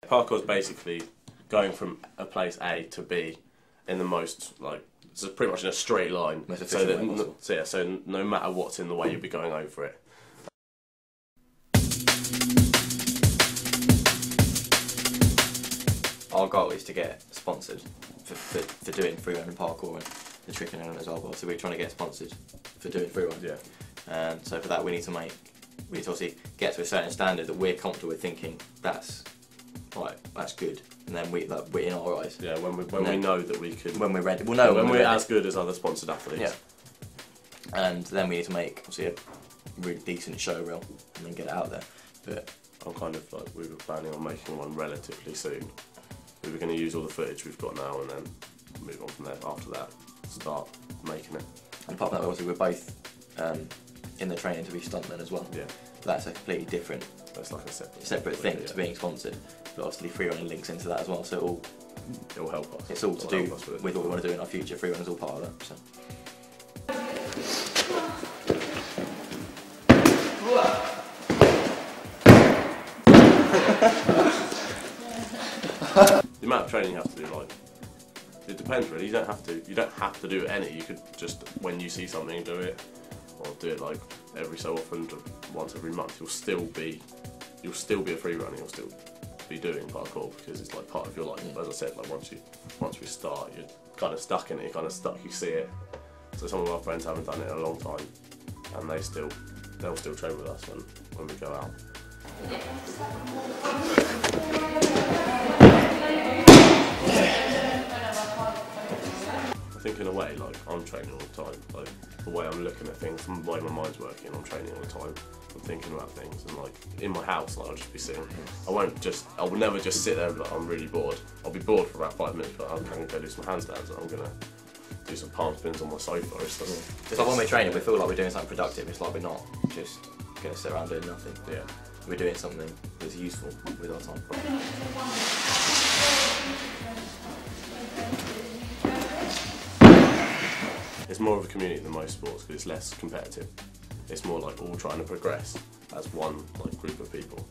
Parkour is basically going from a place A to B in the most, like, it's pretty much in a straight line. So no matter what's in the way, you'll be going over it. Our goal is to get sponsored for doing freerun and parkour and the tricking element as well. But obviously we're trying to get sponsored for doing freerun. Yeah. And so for that we need to obviously get to a certain standard that we're comfortable with thinking that's good, and then we're in our eyes. Yeah, when we know that we can. When we're ready, we'll know when we're ready. as good as other sponsored athletes. Yeah. And then we need to make obviously a really decent show reel and then get it out there. But I'm kind of like, we were planning on making one relatively soon. We were going to use all the footage we've got now and then move on from there. After that, start making it. And apart from that, obviously we're both in the training to be stuntmen as well. Yeah. But that's a completely different. That's like a separate thing to being sponsored. But obviously freerunning links into that as well. So it will help us. It's all to do with what we want to do in our future. Freerun is all part of that. So. The amount of training you have to do, like, it depends really. You don't have to do any. You could just, when you see something, do it, or do it like every so often, once every month. You'll still be a freerunner. You'll still be doing parkour because it's like part of your life. As I said, like once we start, you're kind of stuck in it. You're kind of stuck. You see it. So some of our friends haven't done it in a long time, and they'll still train with us when we go out. I think in a way, like, I'm training all the time. Like, the way I'm looking at things, the way my mind's working, I'm training all the time. I'm thinking about things, and like in my house, like, I'll just be sitting. I will never just sit there and be like, I'm really bored. I'll be bored for about 5 minutes, but I'm going to go do some handstands, and I'm going to do some palm spins on my sofa or stuff. It's like when we're training, we feel like we're doing something productive. It's like we're not just going to sit around doing nothing. Yeah. We're doing something that's useful with our time. It's more of a community than most sports because it's less competitive. It's more like all trying to progress as one group of people,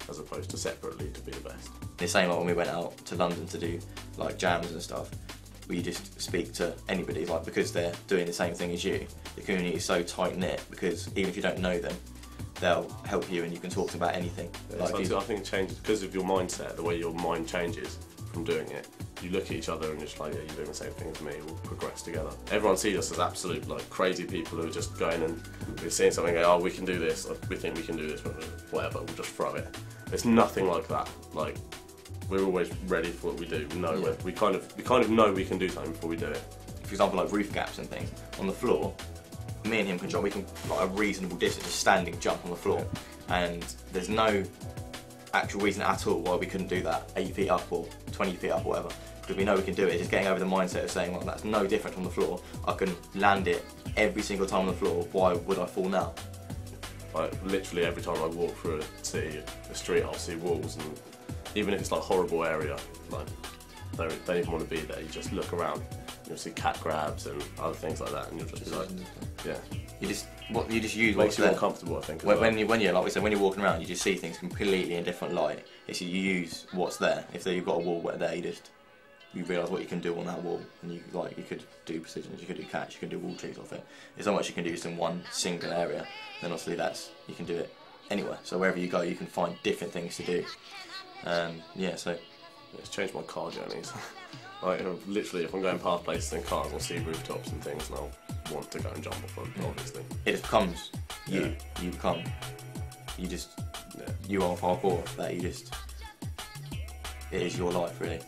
as opposed to separately to be the best. The same like when we went out to London to do like jams and stuff, we just speak to anybody, like, because they're doing the same thing as you. The community is so tight knit because even if you don't know them, they'll help you and you can talk to them about anything. Yeah, I think it changes because of your mindset, the way your mind changes from doing it. You look at each other and you're just like, yeah, you're doing the same thing as me, we'll progress together. Everyone sees us as absolute like crazy people who are just going and we're seeing something and go, oh, we can do this, we think we can do this, whatever, we'll just throw it. It's nothing like that. Like, we're always ready for what we do. We kind of know we can do something before we do it. For example, like roof gaps and things, on the floor, me and him can jump, we can, like a reasonable distance, just standing jump on the floor. And there's no actual reason at all why we couldn't do that 8 feet up or 20 feet up or whatever. Because we know we can do it. It's just getting over the mindset of saying, well, that's no different on the floor. I can land it every single time on the floor. Why would I fall now? Like, literally every time I walk through a street, I'll see walls, and even if it's like a horrible area, like, don't even want to be there. You just look around, you'll see cat grabs and other things like that, and you'll just be like, yeah. You just use what's there. Makes you uncomfortable, I think. When you're like we said, when you're walking around, you just see things completely in a different light. It's you use what's there. If you've got a wall there, you realise what you can do on that wall, and you could do precisions, you could do catch, you can do wall tricks off it. There's so much you can do just in one single area. Then obviously you can do it anywhere. So wherever you go, you can find different things to do. Yeah, so it's changed my car journeys. Like, literally, if I'm going past places in cars, I'll see rooftops and things, and I'll want to go and jump off them. Obviously, it just becomes you. Yeah. You are parkour. That it is your life, really.